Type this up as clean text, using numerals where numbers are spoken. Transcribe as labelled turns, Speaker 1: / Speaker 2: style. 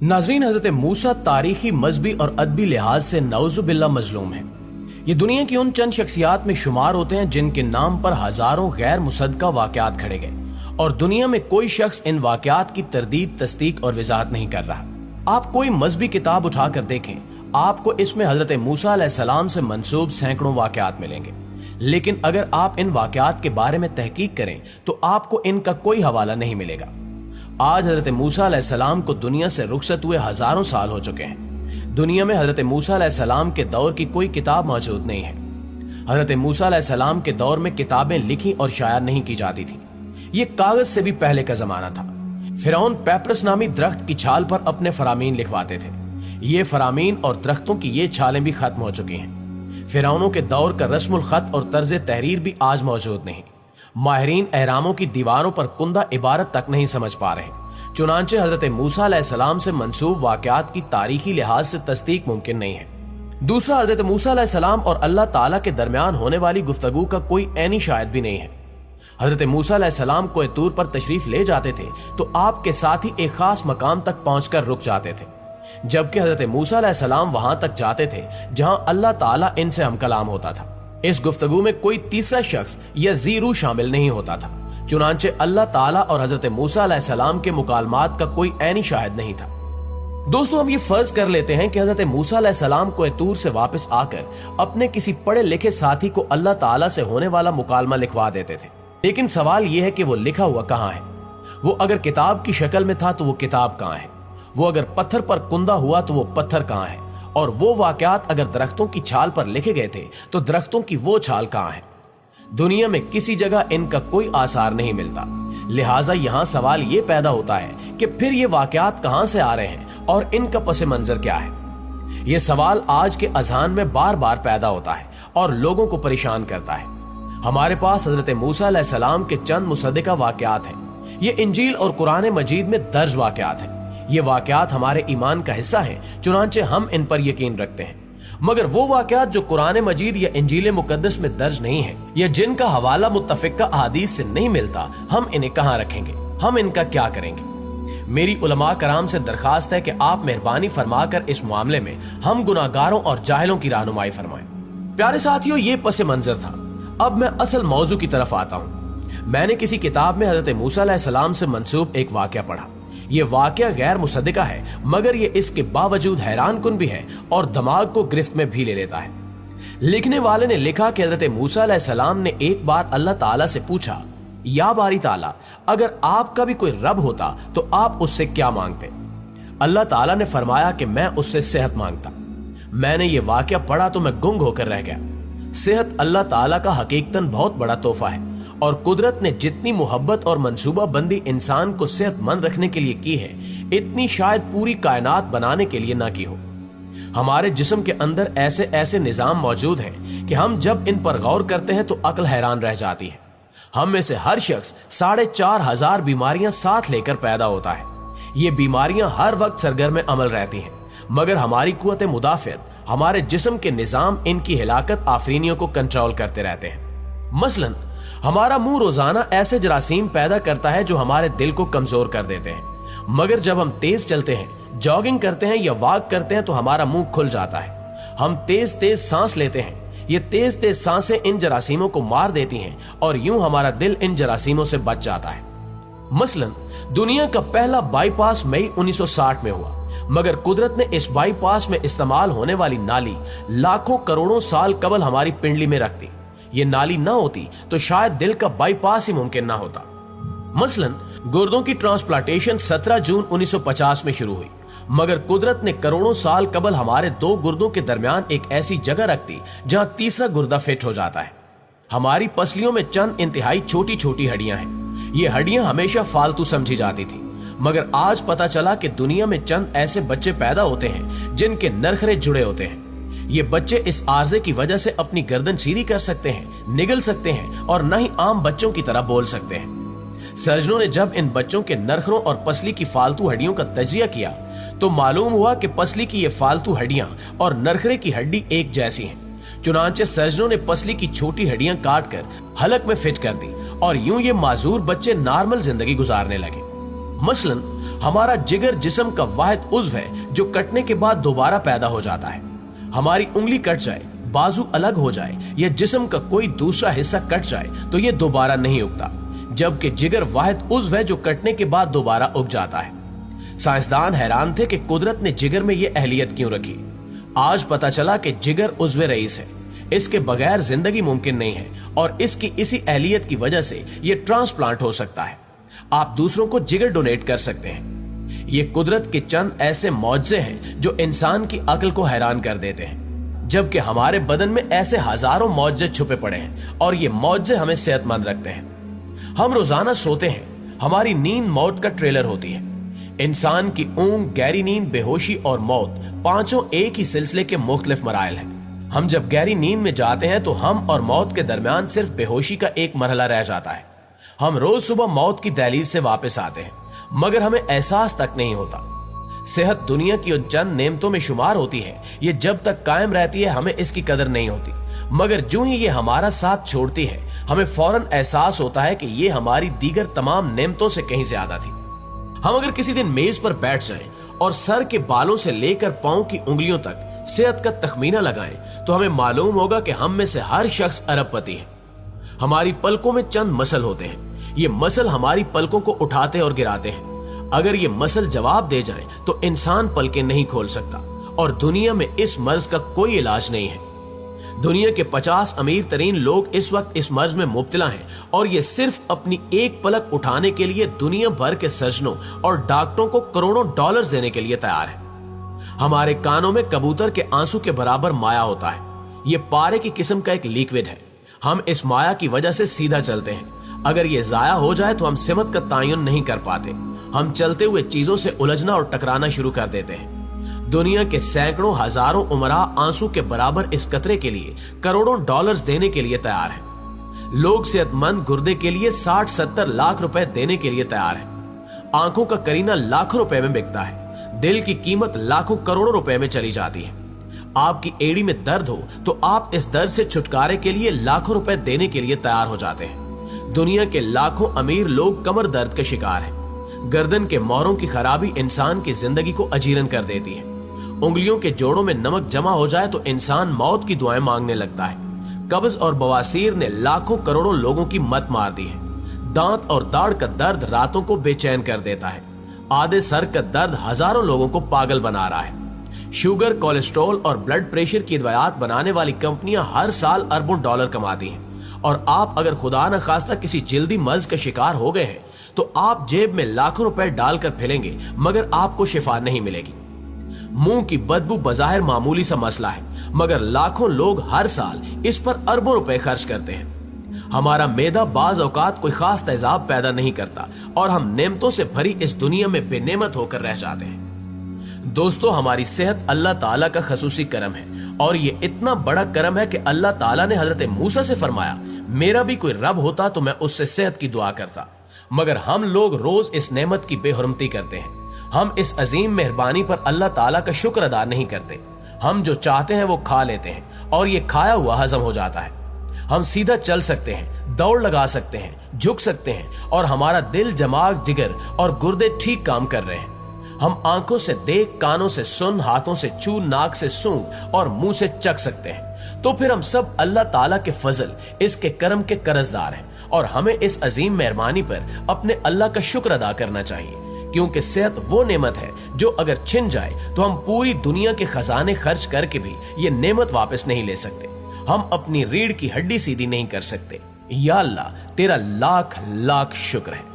Speaker 1: नाजरीन, हजरत मूसा तारीखी, मजहबी और अदबी लिहाज से नौजुबिल्ला मजलूम है। ये दुनिया की उन चंद शख्सियात में शुमार होते हैं जिनके नाम पर हजारों गैर मुसद्दका वाकयात खड़े गए और दुनिया में कोई शख्स इन वाकयात की तरदीद, तस्दीक और वजाहत नहीं कर रहा। आप कोई मजहबी किताब उठाकर देखें, आपको इसमें हजरत मूसा अलैहिस्सलाम से मंसूब सैकड़ों वाकयात मिलेंगे, लेकिन अगर आप इन वाकयात के बारे में तहकीक करें तो आपको इनका कोई हवाला नहीं मिलेगा। आज हजरत मूसा अलैहिस्सलाम को दुनिया से रुखसत हुए हजारों साल हो चुके हैं। दुनिया में हजरत मूसा अलैहिस्सलाम के दौर की कोई किताब मौजूद नहीं है। हजरत मूसा अलैहिस्सलाम के दौर में किताबें लिखी और शायर नहीं की जाती थी। ये कागज से भी पहले का जमाना था। फिरौन पैपरस नामी दरख्त की छाल पर अपने फरामीन लिखवाते थे। ये फरामीन और दरख्तों की ये छालें भी खत्म हो चुकी हैं। फिरौनों के दौर का रस्मुल खत और तर्ज तहरीर भी आज मौजूद नहीं। माहिरीन एहरामों की दीवारों पर कुंदा इबारत तक नहीं समझ पा रहे। चुनांचे हजरत मूसा अलैहिस्सलाम से मंसूब वाकयात की तारीखी लिहाज से तस्दीक मुमकिन नहीं है। दूसरा, हजरत मूसा अलैहिस्सलाम और अल्लाह ताला के दरमियान होने वाली गुफ्तगू का कोई ऐनी शायद भी नहीं है। हजरत मूसा अलैहिस्सलाम कोई तूर पर तशरीफ ले जाते थे तो आपके साथ ही एक खास मकाम तक पहुंचकर रुक जाते थे, जबकि हजरत मूसा अलैहिस्सलाम वहां तक जाते थे जहां अल्लाह ताला इनसे हम कलाम होता था। इस गुफ्तगू में कोई तीसरा शख्स या ज़ीरू शामिल नहीं होता था। चुनांचे अल्लाह ताला और हजरत मूसा अलैहिस्सलाम के मुकालमात का कोई ऐनी शाहिद नहीं था। दोस्तों, हम ये फर्ज कर लेते हैं कि हजरत मूसा अलैहिस्सलाम को तूर से वापस आकर अपने किसी पढ़े लिखे साथी को अल्लाह ताला से होने वाला मुकालमा लिखवा देते थे। लेकिन सवाल यह है कि वो लिखा हुआ कहाँ है? वो अगर किताब की शक्ल में था तो वो किताब कहाँ है? वो अगर पत्थर पर कुंदा हुआ तो वो पत्थर कहाँ है? और वो वाकयात अगर दरख्तों की छाल पर लिखे गए थे तो दरख्तों की वो छाल कहाँ है? दुनिया में किसी जगह इनका कोई आसार नहीं मिलता। लिहाजा यहाँ सवाल ये पैदा होता है कि फिर ये वाकयात कहाँ से आ रहे हैं और इनका पस मंजर क्या है? ये सवाल आज के अज़ान में बार बार पैदा होता है और लोगों को परेशान करता है। हमारे पास हजरत मूसा अलैहिस्सलाम के चंद मुसद्दिका वाकयात हैं। ये इंजील और कुरान मजीद में दर्ज वाकयात हैं। ये वाकयात हमारे ईमान का हिस्सा हैं, चुनांचे हम इन पर यकीन रखते हैं। मगर वो वाकयात जो कुरान मजीद या इंजील मुकद्दस में दर्ज नहीं है या जिनका हवाला मुत्तफिका अहादीस से नहीं मिलता, हम इन्हें कहाँ रखेंगे? हम इनका क्या करेंगे? मेरी उलमा कराम से दरखास्त है कि आप मेहरबानी फरमाकर इस मामले में हम गुनाहगारों और जाहिलों की रहनुमाई फरमाएं। प्यारे साथियों, ये पस मंजर था। अब मैं असल मौजू की तरफ आता हूँ। मैंने किसी किताब में हजरत मूसा अलैहिस्सलाम से मंसूब एक वाकया पढ़ा। ये वाकया गैर मुसद्दिका है, मगर ये इसके बावजूद हैरान कुन भी है और दिमाग को गिरफ्त में भी ले लेता है। लिखने वाले ने लिखा कि हजरत मूसा अलैहिस्सलाम ने एक बार अल्लाह ताला से पूछा, या बारी ताला, अगर आपका भी कोई रब होता तो आप उससे क्या मांगते? अल्लाह ताला ने फरमाया कि मैं उससे सेहत मांगता। मैंने ये वाकया पढ़ा तो मैं गुंग होकर रह गया। सेहत अल्लाह ताला का हकीकतन बहुत बड़ा तोहफा है और कुदरत ने जितनी मोहब्बत और मंसूबा बंदी इंसान को सेहतमंद रखने के लिए की है, इतनी शायद पूरी कायनात बनाने के लिए ना की हो। हमारे जिस्म के अंदर ऐसे ऐसे निजाम मौजूद हैं कि हम जब इन पर गौर करते हैं तो अक्ल हैरान रह जाती है। हम में से हर शख्स 4,500 बीमारियां साथ लेकर पैदा होता है। ये बीमारियां हर वक्त सरगर्म अमल रहती हैं, मगर हमारी कुव्वत मुदाफ़ियत, हमारे जिस्म के निजाम इनकी हिलाकत आफरीनियों को कंट्रोल करते रहते हैं। मसलन हमारा मुंह रोजाना ऐसे जरासीम पैदा करता है जो हमारे दिल को कमजोर कर देते हैं, मगर जब हम तेज चलते हैं, जॉगिंग करते हैं या वॉक करते हैं तो हमारा मुंह खुल जाता है। हम तेज तेज सांस लेते हैं। ये तेज तेज सांसें इन जरासीमों को मार देती हैं और यूं हमारा दिल इन जरासीमों से बच जाता है। मसलन दुनिया का पहला बाईपास मई 1960 में हुआ, मगर कुदरत ने इस बाईपास में इस्तेमाल होने वाली नाली लाखों करोड़ों साल कबल हमारी पिंडली में रख दी। ये नाली ना होती तो शायद दिल का बाईपास ही मुमकिन ना होता। मसलन गुर्दों की ट्रांसप्लांटेशन 17 जून 1950 में शुरू हुई, मगर कुदरत ने करोड़ों साल कबल हमारे दो गुर्दों के दरमियान एक ऐसी जगह रख दी जहां तीसरा गुर्दा फिट हो जाता है। हमारी पसलियों में चंद इंतहाई छोटी छोटी हड्डियां हैं। ये हड्डियां हमेशा फालतू समझी जाती थी, मगर आज पता चला कि दुनिया में चंद ऐसे बच्चे पैदा होते हैं जिनके नरखरे जुड़े होते हैं। ये बच्चे इस आर्जे की वजह से अपनी गर्दन सीधी कर सकते हैं, निगल सकते हैं और न ही आम बच्चों की तरह बोल सकते हैं। सर्जनों ने जब इन बच्चों के नरखरों और पसली की फालतू हड्डियों का तजिया किया तो मालूम हुआ कि पसली की ये फालतू हड्डियां और नरखरे की हड्डी एक जैसी हैं। चुनांचे सर्जनों ने पसली की छोटी हड्डियां काट कर हलक में फिट कर दी और यूं ये माजूर बच्चे नॉर्मल जिंदगी गुजारने लगे। मसलन हमारा जिगर जिस्म का वाहिद उज़्व है जो कटने के बाद दोबारा पैदा हो जाता है। हमारी उंगली कट जाए, बाजू अलग हो जाए या जिस्म का कोई दूसरा हिस्सा कट जाए तो ये दोबारा नहीं उगता, जबकि जिगर वाहिद उज़्व है जो कटने के बाद दोबारा उग जाता है। साइंसदान हैरान थे कि कुदरत ने जिगर में ये अहलियत क्यों रखी। आज पता चला कि जिगर उज़्व रईस है, इसके बगैर जिंदगी मुमकिन नहीं है और इसकी इसी अहलियत की वजह से ये ट्रांसप्लांट हो सकता है। आप दूसरों को जिगर डोनेट कर सकते हैं। ये कुदरत के चंद ऐसे मौजज़े हैं जो इंसान की अक्ल को हैरान कर देते हैं, जबकि हमारे बदन में ऐसे हजारों मौजज़े छुपे पड़े हैं और ये मौजज़े हमें सेहतमंद रखते हैं। हम रोजाना सोते हैं, हमारी नींद मौत का ट्रेलर होती है। इंसान की ऊंघ, गहरी नींद, बेहोशी और मौत पांचों एक ही सिलसिले के मुख्तलिफ मराइल हैं। हम जब गहरी नींद में जाते हैं तो हम और मौत के दरमियान सिर्फ बेहोशी का एक मरहला रह जाता है। हम रोज सुबह मौत की दहलीज से वापस आते हैं, मगर हमें एहसास तक नहीं होता। सेहत दुनिया की उन चंद नेमतों में शुमार होती है, ये जब तक कायम रहती है हमें इसकी कदर नहीं होती, मगर जो ही ये हमारा साथ छोड़ती है हमें फौरन एहसास होता है कि ये हमारी दीगर तमाम नेमतों से कहीं ज्यादा थी। हम अगर किसी दिन मेज पर बैठ जाएं और सर के बालों से लेकर पांव की उंगलियों तक सेहत का तखमीना लगाएं तो हमें मालूम होगा कि हम में से हर शख्स अरबपति है। हमारी पलकों में चंद मसल होते हैं, ये मसल हमारी पलकों को उठाते और गिराते हैं। अगर ये मसल जवाब दे जाएं तो इंसान पलकें नहीं खोल सकता और दुनिया में इस मर्ज का कोई इलाज नहीं है। दुनिया के 50 अमीर तरीन लोग इस वक्त इस मर्ज में मुब्तला हैं और ये सिर्फ अपनी एक पलक उठाने के लिए दुनिया भर के सर्जनों और डॉक्टरों को करोड़ों डॉलर्स देने के लिए तैयार है। हमारे कानों में कबूतर के आंसू के बराबर माया होता है। ये पारे की किस्म का एक लिक्विड है। हम इस माया की वजह से सीधा चलते हैं। अगर ये जाया हो जाए तो हम सिमत का तायुन नहीं कर पाते। हम चलते हुए चीजों से उलझना और टकराना शुरू कर देते हैं। दुनिया के सैकड़ों हजारों उमरा आंसू के बराबर इस कतरे के लिए करोड़ों डॉलर्स देने के लिए तैयार हैं। लोग सेहतमंद गुर्दे के लिए 60-70 लाख रुपए देने के लिए तैयार हैं। आंखों का करीना लाखों रुपए में बिकता है। दिल की कीमत लाखों करोड़ों रुपए में चली जाती है। आपकी एड़ी में दर्द हो तो आप इस दर्द से छुटकारे के लिए लाखों रुपए देने के लिए तैयार हो जाते हैं। दुनिया के लाखों अमीर लोग कमर दर्द के शिकार हैं। गर्दन के मोहरों की खराबी इंसान की जिंदगी को अजीरन कर देती है। उंगलियों के जोड़ों में नमक जमा हो जाए तो इंसान मौत की दुआएं मांगने लगता है। कब्ज और बवासीर ने लाखों करोड़ों लोगों की मत मार दी है। दांत और दाढ़ का दर्द रातों को बेचैन कर देता है। आधे सर का दर्द हजारों लोगों को पागल बना रहा है। शुगर, कोलेस्ट्रॉल और ब्लड प्रेशर की दवाइयात बनाने वाली कंपनियां हर साल अरबों डॉलर कमाती हैं और आप अगर खुदा न खास्ता किसी जल्दी मर्ज का शिकार हो गए हैं तो आप जेब में लाखों रुपए डालकर फिलेंगे मगर आपको शिफा नहीं मिलेगी। मुंह की बदबू बजाहिर मामूली सा मसला है, मगर लाखों लोग हर साल इस पर अरबों रुपए खर्च करते हैं। हमारा मैदा बाज औकात कोई खास तेजाब पैदा नहीं करता और हम नेमतों से भरी इस दुनिया में बेनेमत होकर रह जाते हैं। दोस्तों, हमारी सेहत अल्लाह ताला का खसूसी करम है और ये इतना बड़ा करम है कि अल्लाह ताला ने हजरत मूसा से फरमाया, मेरा भी कोई रब होता तो मैं उससे सेहत की दुआ करता। मगर हम लोग रोज इस नेमत की बेहुरमती करते हैं। हम इस अजीम मेहरबानी पर अल्लाह ताला का शुक्र अदा नहीं करते। हम जो चाहते हैं वो खा लेते हैं और ये खाया हुआ हजम हो जाता है। हम सीधा चल सकते हैं, दौड़ लगा सकते हैं, झुक सकते हैं और हमारा दिल, दिमाग, जिगर और गुर्दे ठीक काम कर रहे हैं। हम आंखों से देख, कानों से सुन, हाथों से छू, नाक से सूंघ और मुंह से चख सकते हैं। तो फिर हम सब अल्लाह ताला के फजल, इसके करम के कर्जदार हैं और हमें इस अजीम मेहरबानी पर अपने अल्लाह का शुक्र अदा करना चाहिए, क्योंकि सेहत वो नेमत है जो अगर छिन जाए तो हम पूरी दुनिया के खजाने खर्च करके भी ये नेमत वापस नहीं ले सकते। हम अपनी रीढ़ की हड्डी सीधी नहीं कर सकते। या अल्लाह, तेरा लाख लाख शुक्र है।